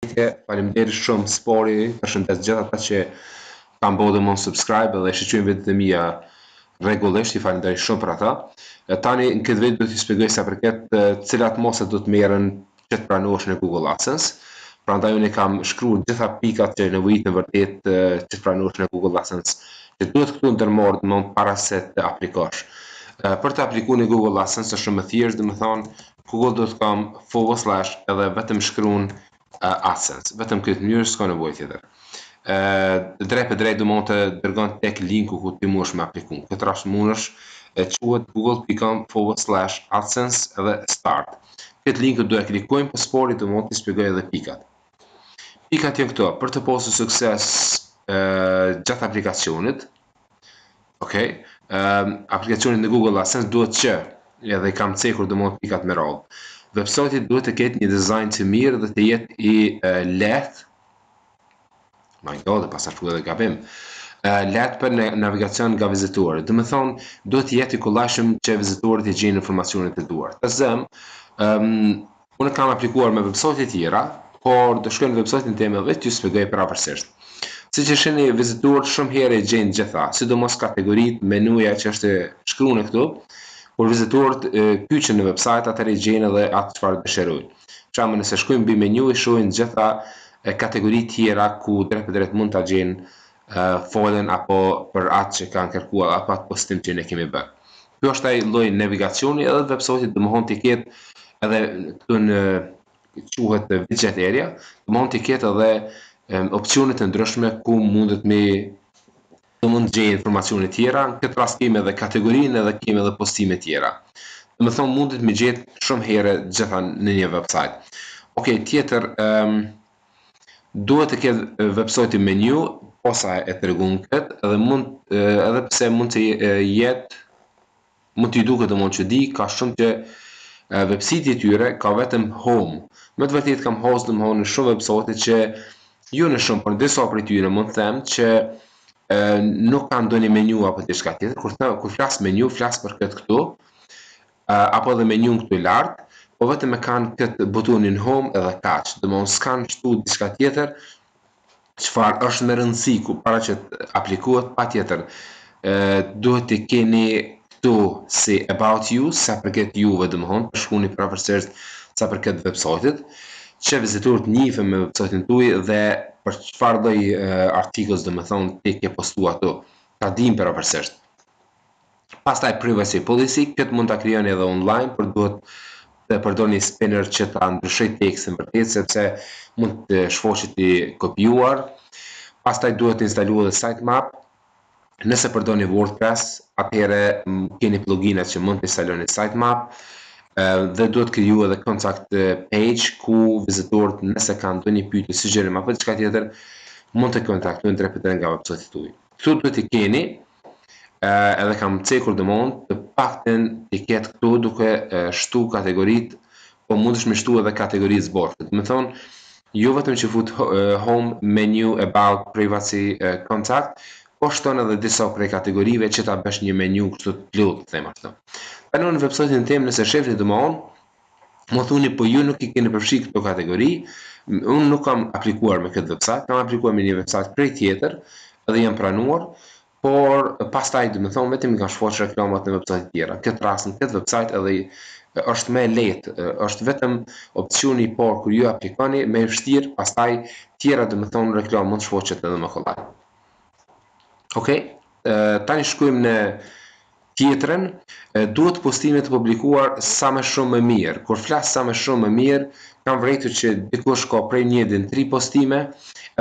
Faleminderit shumë spori, përshëndes gjithë ata që kanë bërë dhe mund subscribe dhe shiqojnë videot e mia rregullisht, I falenderoj shumë për ata. Tani në këtë video do t'ju shpjegoj sa përket cilat mose do të merren që të pranohesh në Google AdSense. Prandaj unë kam shkruar gjitha pikat që nevojitet vërtet që të pranohesh në Google AdSense, që duhet këtu ndërmarrë më para se të aplikosh. Për të aplikuar në Google AdSense është shumë e thjeshtë, domethënë google.com/ edhe vetëm shkruan Adsense. Vetëm këtë mënyrë s'ka nevojë tjetër. Drejt për drejt do mund të dërgon tek linku ku ti mundesh me apliku. Këtë rast mundesh quhet google.com/adsense edhe start. Këtë link do e klikojmë për spori do mund të shpjegoj edhe pikat. Pikat janë këto, për të pasur sukses gjatë aplikacionit. Okej. Aplikacioni në Google AdSense duhet që edhe kam cekur do mund pikat me radhë. Websajti duhet të ketë një dizajn të mirë dhe të jetë I lehtë. My God, pastaj shkruaj edhe gabim. Lehtë për navigacion nga vizitorët. Do të thonë, duhet të jetë I kollajshëm që vizitorët të gjejnë informacionet e duhur. Të them, unë kam aplikuar me websajte të tjera, por do shkoj në websajtin tim edhe t'ju shpjegoj përapërsisht. Siç e shihni, vizitorët shumë herë gjejnë gjitha, sidomos kategoritë, menuja që është shkruar këtu. Kur vizitorët kyçen në website, atëherë gjejnë edhe atë çfarë dëshirojnë. Për shembull, nëse shkojnë mbi menu, I shohin gjitha kategori tjera ku drejt për drejt mund ta gjejnë folën apo për atë që kanë kërkuar apo atë postim që ne kemi bërë. Ky është ai lloj navigacioni edhe websajtit domethënë të ketë edhe këtu në quhet widget area, domethënë të ketë edhe opsione të ndryshme ku mundet me mund të gjejë informacione tjera, në këtë rast kemi edhe kategorinë edhe kemi edhe postime tjera. Domethënë mundet me gjetë shumë herë gjitha në një website. Okej, tjetër duhet të ketë websajti menu, posa e tregon këtë, edhe mund edhe pse mund të jetë mund t'i duket domosdoshmë që di, ka shumë që websajti I tyre ka vetëm home. Me të vërtetë kam hasur domosdoshmë në shumë websajte që jo në shumë, por në disa prej tyre mund të them që nuk kanë ndonjë menu apo diçka tjetër. Kur flas menu, flas për këtë këtu, apo edhe menu këtu I lartë, po vetëm e kanë këtë butonin home edhe kaq. Domethënë s'kan shtu diçka tjetër, çfarë është me rëndësi ku para që të aplikohet patjetër. Duhet të keni këtu si about you, sa përket juve domethënë, shkruani përveçërisht sa përket websajtit, që vizitorët njihen me websajtin tuaj dhe për çfarë lloj artikull domethënë ti ke postuar ato. Ta dim përveçërisht. Pastaj privacy policy, këtë mund ta krijoni edhe online, por duhet të përdorni spinner që ta ndryshoj tekstin vërtet sepse mund të shfaqet I kopjuar. Pastaj duhet të instaluar edhe sitemap. Nëse përdorni WordPress, atëherë keni pluginat që mund të instaloni sitemap. Dhe duhet kriju edhe contact page ku vizitorët nëse kanë ndonjë pyetje, sugjerim apo diçka tjetër mund të kontaktojnë drejt për drejt nga websajti tuaj. Këtu duhet të keni edhe kam cekur domosdoshmë të paktën të ketë këtu duke shtu kategoritë, po mundesh me shtu edhe kategori zborë. Do të thonë jo vetëm që fut home, menu, about, privacy, contact, po shton edhe disa prej kategorive që ta bësh një menu kështu të plotë, them ashtu. Tani në websajtin tim nëse shefni domosdoshmë, më thoni po ju nuk I keni përfshi këto kategori, unë nuk kam aplikuar me këtë website, kam aplikuar me një website prej tjetër, edhe jam pranuar, por pastaj domethënë vetëm I kam shfaqur reklamat në website tjera. Këtë rast në këtë website edhe është më lehtë, është vetëm opsioni I parë kur ju aplikoni, më I vështirë, pastaj tjera domethënë reklam mund të shfaqet edhe më kollaj. Okej, tani shkojmë në tjetrën, duhet postimet të publikuar sa më shumë më mirë. Kur flas sa më shumë më mirë, kam vërejtur që dikush ka prej 1 deri në 3 postime,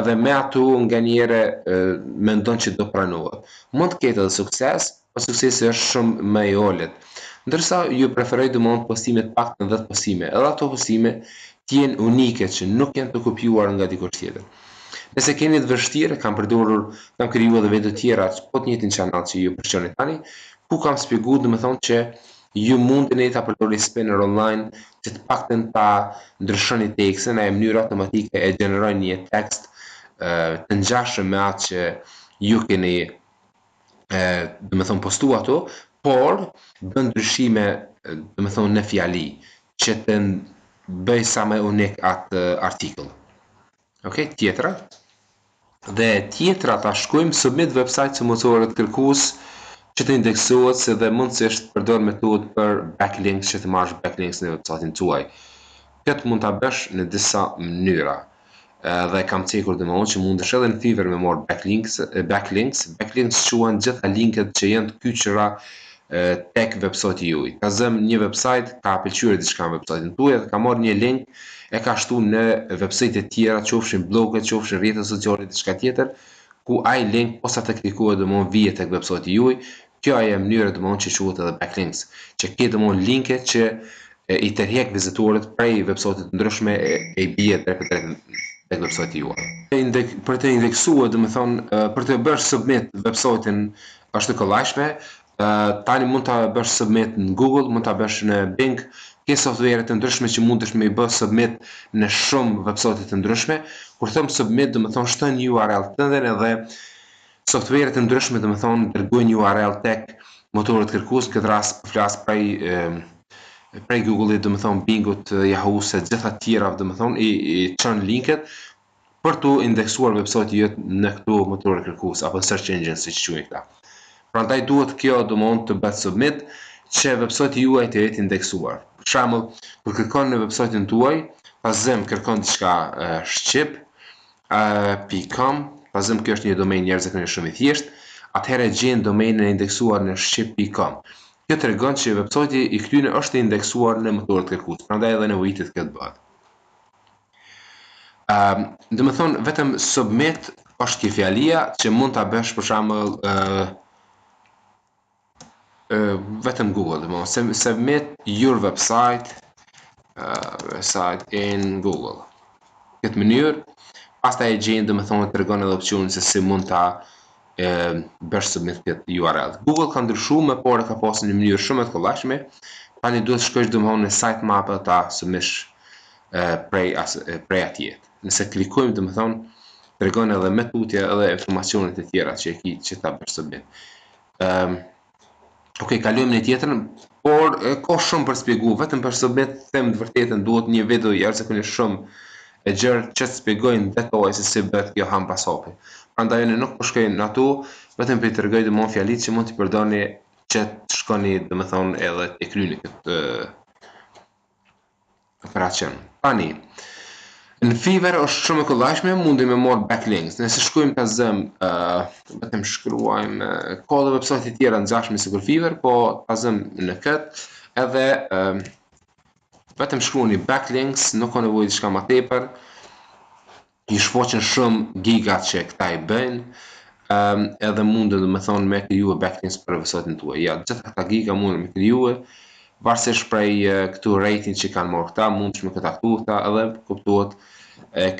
edhe me ato nganjëherë mendon që do pranohet. Mund të ketë edhe sukses, por suksesi është shumë më I ulët. Ndërsa ju preferoj domosdoshmë postime të paktën 10 postime, edhe ato postime të jenë unike që nuk janë të kopjuar nga dikush tjetër. Nëse keni të vështirë, kam krijuar edhe video tjera po të njëjtin kanal që ju përshoni tani, ku kam shpjeguar domethënë që ju mundeni ta përdorni spinner online që të paktën ta ndryshoni tekstin, në mënyrë automatike e gjenerojnë një tekst të ngjashëm me atë që ju keni domethënë postuar ato, por bën ndryshime domethënë në fjali që të bëj sa më unik atë artikull. Ok, tjetra. Dhe tjetra ta shkojmë submit website që motoret kërkues që të indeksohet se dhe mundësisht përdor metodë për backlinks që të marrësh backlinks në website-in tuaj. Këtë mund ta bësh në disa mënyra. Dhe kam cekur domethënë që mundesh edhe në Fiverr me marr backlinks quhen gjitha linket që janë të kyçura tek website-i juaj. Ka zëm një website, ka pëlqyer diçka në website-in tuaj dhe ka marrë një link e ka shtu në website të tjera, qofshin bloget, qofshin rrjete sociale, diçka tjetër, ku ai link posa të klikohet domethënë vije tek website-i juaj. Kjo ajo mënyra domethënë që quhet edhe backlinks, që ke domethënë linke që i tërheq vizitorët prej website të ndryshme e i bie drejt tek website-i juaj. Për të indeksuar, domethënë për të bërë submit website-in është e kollajshme. Tani mund ta bësh submit në Google, mund ta bësh në Bing, ke software të ndryshme që mundesh me i bë submit në shumë website të ndryshme. Kur them submit, domethënë shton URL tënden edhe software të ndryshme domethënë dërgojnë URL tek motorët kërkues, në këtë rast flas prej Google-it, domethënë Bingut, Yahoo-s e gjitha të tjera domethënë i çon linket për tu indeksuar website-i jot në këto motorë kërkues apo search engines siç quhen këta. Prandaj duhet kjo domethënë të bëhet submit që website-i juaj të jetë indeksuar. Për shembull, kur kërkon në website-in tuaj, pasëm kërkon diçka Shqip .com, pasëm kjo është një domain njerëzisht shumë i thjeshtë, atëherë gjen domainin e indeksuar në Shqip.com. Kjo tregon që website-i i këtyre është indeksuar në motorët kërkues, prandaj edhe nevojitet këtë bëhet. Domethënë vetëm submit është kjo fjalia që mund ta bësh për shembull vetëm Google, domethënë submit your website in Google. Këtë mënyrë, pastaj e gjen domethënë tregon edhe opsionin se si mund ta bësh submit këtë URL. Google ka ndryshuar më parë ka pasur një mënyrë shumë të kollajshme. Tani duhet shkosh domethënë në sitemap ta submish prej atje. Nëse klikojmë domethënë tregon edhe me tutje edhe informacionet e tjera që ta bësh submit. Ok, kalojmë në tjetrën, por ka shumë për shpjegu, vetëm për submit them të vërtetën duhet një video jashtëzakonisht shumë e gjerë që të shpjegojnë detaj se si bëhet kjo ham pas hapi. Prandaj ne nuk po shkojmë në ato, vetëm për të tregoj domosdoshmë fjalitë që mund t'i përdorni që të shkoni domethënë edhe të kryeni këtë operacion. Tani, në Fiverr është shumë e kollajshme, mundi me marr backlinks. Nëse shkojmë ta zëm, vetëm shkruajmë ka edhe website të tjera ngjashme sikur Fiverr, po ta zëm në këtë, edhe vetëm shkruani backlinks, nuk ka nevojë diçka më tepër. I shfaqen shumë giga që këta i bëjnë, edhe mundën domethënë me kriju backlinks për website-in tuaj. Ja, gjithë këta giga mundën me kriju, varësisht prej këtu rating që kanë marrë këta, mundsh me këta këtu këta, edhe kuptohet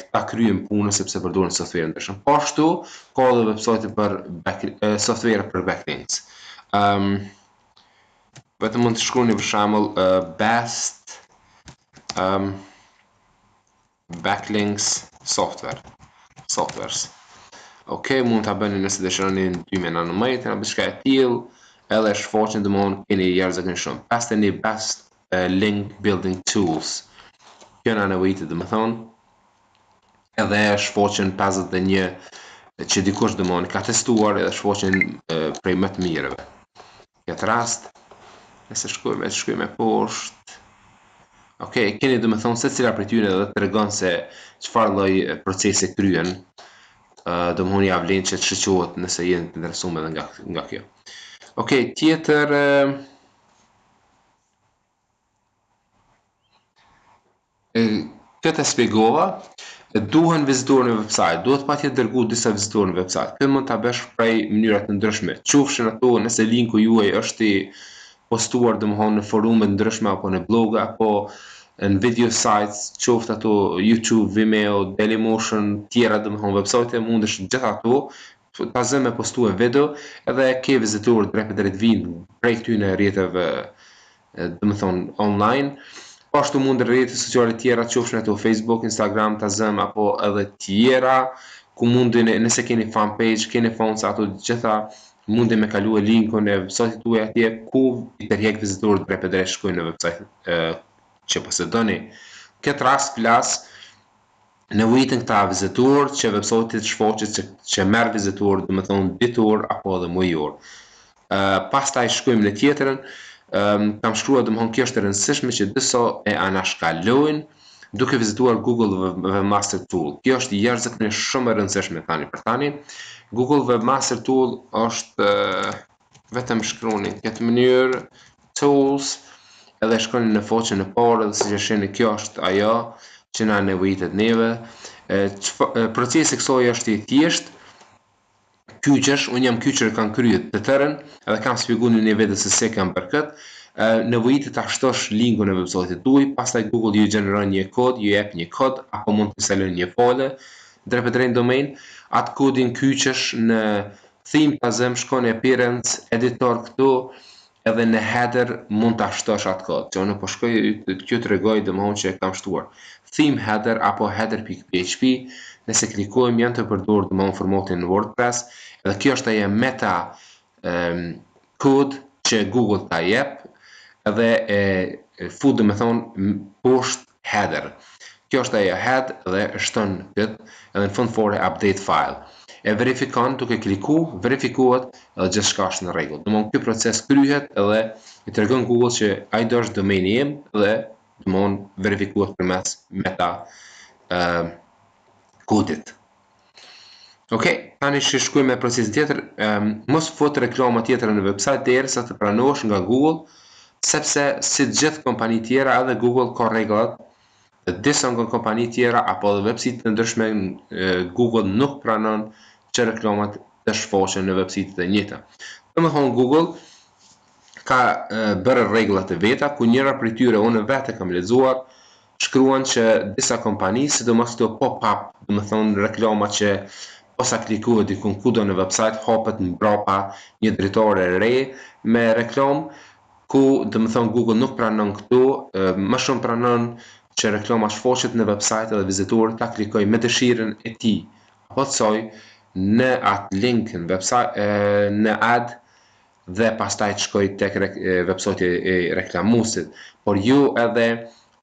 këta kryen punën sepse përdorin software ndryshëm. Po ashtu ka edhe website për software për backlinks. Vetëm mund të shkruani për shembull best backlinks softwares. Ok, mund ta bëni nëse dëshironi në 2019 apo diçka e tillë, edhe shfaqen domthonë keni jashtëzakonisht shumë. Pastaj best link building tools. Kjo na nevojitet domethënë edhe shfaqen 51 që dikush domthonë ka testuar edhe shfaqen prej më të mirëve. Në këtë rast, nëse shkojmë poshtë. Ok, keni domethënë secila prej tyre edhe tregon se çfarë lloj procesi kryen. Domthonë ja vlen që të shoqohet nëse jeni të interesuar edhe nga kjo. Ok, tjetër këtë shpjegova, duhen vizitorë në website, duhet patjetër dërgu disa vizitorë në website. Këtë mund ta bësh prej mënyra të ndryshme. Qofshin ato nëse linku juaj është i postuar domthonë në forume të ndryshme apo në bloga apo në video sites, qoftë ato YouTube, Vimeo, Dailymotion, tjera domthonë website mundesh gjitha ato ta zëm me postue video edhe ke vizitorë drejt vinë prej këtyre rrjeteve domethënë online. Po ashtu mund rrjete sociale tjera, qofshin ato Facebook, Instagram, ta zëm apo edhe tjera, ku mundin nëse keni fanpage, keni fonca ato gjitha mundi me kalue linkun e website-it tuaj atje ku i tërheq vizitorët drejt shkojnë në website që posedoni. Këtë rast flas Nevojitën këta vizitor që websajtit shfaqet që merr vizitor, do të thonë ditor apo edhe mujor. Pastaj shkojmë në tjetrën, kam shkruar domthon kjo është e rëndësishme që disa e anashkalojnë duke vizituar Google Webmaster Tool. Kjo është jashtëzakonisht shumë e rëndësishme tani për tani. Google Webmaster Tool është vetëm shkruani në këtë mënyrë tools edhe shkoni në faqen e parë dhe siç e shihni kjo është ajo që na nevojitet neve. Procesi kësaj është i thjeshtë. Kyqesh, unë jam kyqër kanë kryet të tërën, edhe kam shpjeguar në një vetë se se kam për këtë. Nevojitet ta shtosh linkun e websajtit tuaj, pastaj Google ju gjeneron një kod, ju jep një kod apo mund të instaloni një fole drejt për drejt domain. Atë kodin kyqesh në theme pazem shkon e appearance, editor këtu, edhe në header mund ta shtosh atë kod. Që unë po shkoj t'ju tregoj domthonjë që e kam shtuar. Theme header apo header.php, nëse klikojmë janë të përdorur domthonjë formatin WordPress, edhe kjo është ajo meta kod që Google ta jep edhe fut domethënë poshtë header. Kjo është ajo head dhe shton këtë edhe në fund fare update file. E verifikon duke kliku, verifikohet edhe gjithçka është në rregull. Domthonjë ky proces kryhet edhe i tregon Google që ai do është domeni im dhe domthonjë verifikohet përmes meta kodit. Okej, tani shkojmë me procesin tjetër. Mos fut reklama tjetër në website derisa të pranohesh nga Google, sepse si gjithë kompani tjera edhe Google ka rregullat. Disa nga kompani tjera apo edhe website të ndryshme Google nuk pranon që reklamat të shfaqen në website të njëjta. Domethënë Google ka bërë rregullat e veta ku njëra prej tyre unë vetë kam lexuar shkruan që disa kompani, sidomos këto pop-up, domethënë reklama që posa klikohet diku kudo në website hapet mbrapa një drejtore e re me reklam ku domethënë Google nuk pranon këtu, më shumë pranon që reklama shfaqet në website dhe vizitorët ta klikojnë me dëshirën e tij apo të saj në atë link në website në ad dhe pastaj të shkoj tek websajti i reklamuesit, por ju edhe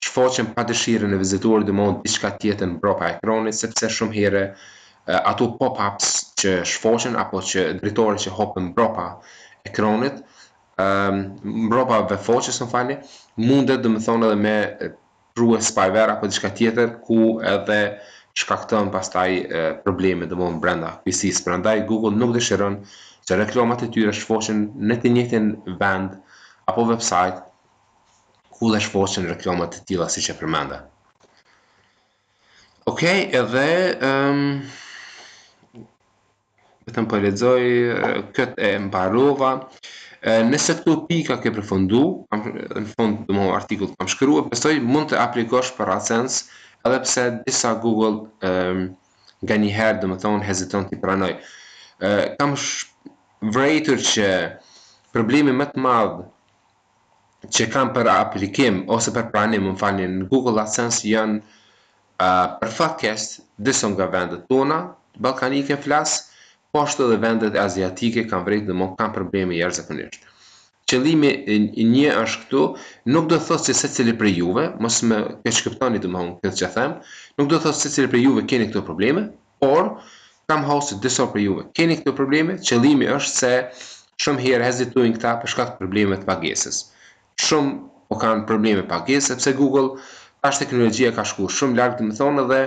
shfaqen pa dëshirën e vizitorit domthonjë diçka tjetër mbrapa ekranit, sepse shumë herë ato pop-ups që shfaqen apo që drejtori që hapën mbrapa ekranit, mbrapa webfaqes më falni, mundet domethënë edhe me prue spyware apo diçka tjetër ku edhe shkakton pastaj probleme domthonjë brenda PC-s. Prandaj Google nuk dëshiron që reklamat e tyre shfaqen në të njëjtin vend apo website ku dhe shfaqen reklamat të tilla siç e përmenda. Okej, edhe vetëm po lexoj këtë e mbarova. Nëse këto pika ke përfundu, në fund domthonjë artikull kam shkruar, besoj mund të aplikosh për Adsense, edhe pse disa Google nga një herë domethënë heziton t'i pranoj. Kam vërejtur që problemi më të madh që kam për aplikim ose për pranim, më falni, në Google Adsense janë përfaqësisht disa nga vendet tona ballkanike flas, po ashtu edhe vendet aziatike kanë vërejtur domosdoshmë kanë probleme jashtëzakonisht. Qëllimi i një është këtu, nuk do të thotë se secili prej juve, mos më keq kuptoni domosdoshmë këtë që them, nuk do të thotë se secili prej juve keni këto probleme, por kam hasur disa prej juve keni këto probleme. Qëllimi është se shumë herë hezitojnë këta për shkak të problemeve të pagesës. Shumë po kanë probleme pagesë sepse Google tash teknologjia ka shkuar shumë larg domethënë dhe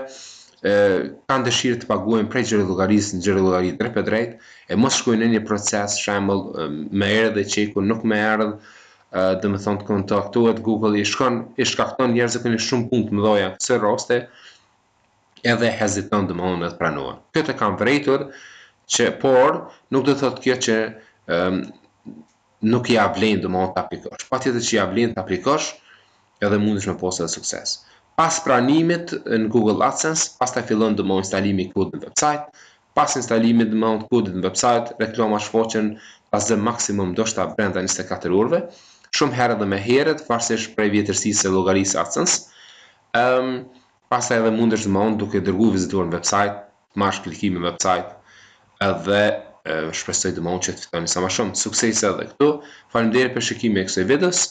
kanë dëshirë të paguajnë prej xhiro llogarisë në xhiro llogari drejt për drejt e mos shkojnë në një proces shembull me erdhë çeku nuk më erdh domethënë të kontaktohet Google i shkakton njerëzisht shumë punë të mëdha në këto raste edhe heziton domethënë të pranohen. Këtë kam vërejtur që por nuk do të thotë kjo që nuk ja vlen domethënë të aplikosh. Patjetër që ja vlen të aplikosh edhe mundesh me pasë sukses. Pas pranimit në Google Adsense, pastaj fillon domosdoshmë instalimi i kodit në website. Pas instalimit domosdoshmë kodit në website, reklama shfaqen pas maksimum ndoshta brenda 24 orëve. Shumë herë edhe më herët, varsisht prej vjetërsisë së llogarisë Adsense. Pastaj edhe mundesh domosdoshmë duke dërguar vizitorin në website, marrësh klikim në website edhe shpresoj domosdoshmë që të fitoni sa më shumë suksese edhe këtu. Faleminderit për shikimin e kësaj videos.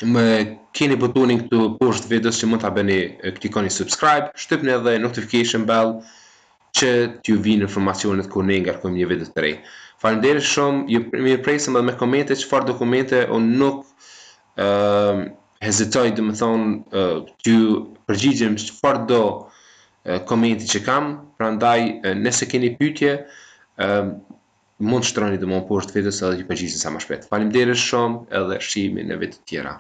Më keni butonin këtu poshtë videos që mund ta bëni, klikoni subscribe, shtypni edhe notification bell që t'ju vinë informacionet kur ne ngarkojmë një video të re. Faleminderit shumë, ju mirëpresim edhe me komente çfarë dokumente unë nuk hezitoj dhe më thonë t'ju përgjigjem çfarë do komenti që kam, prandaj nëse keni pyetje mund shtroni dhe më poshtë videos edhe ju përgjigjem sa më shpejt. Faleminderit shumë edhe shihemi në video të tjera.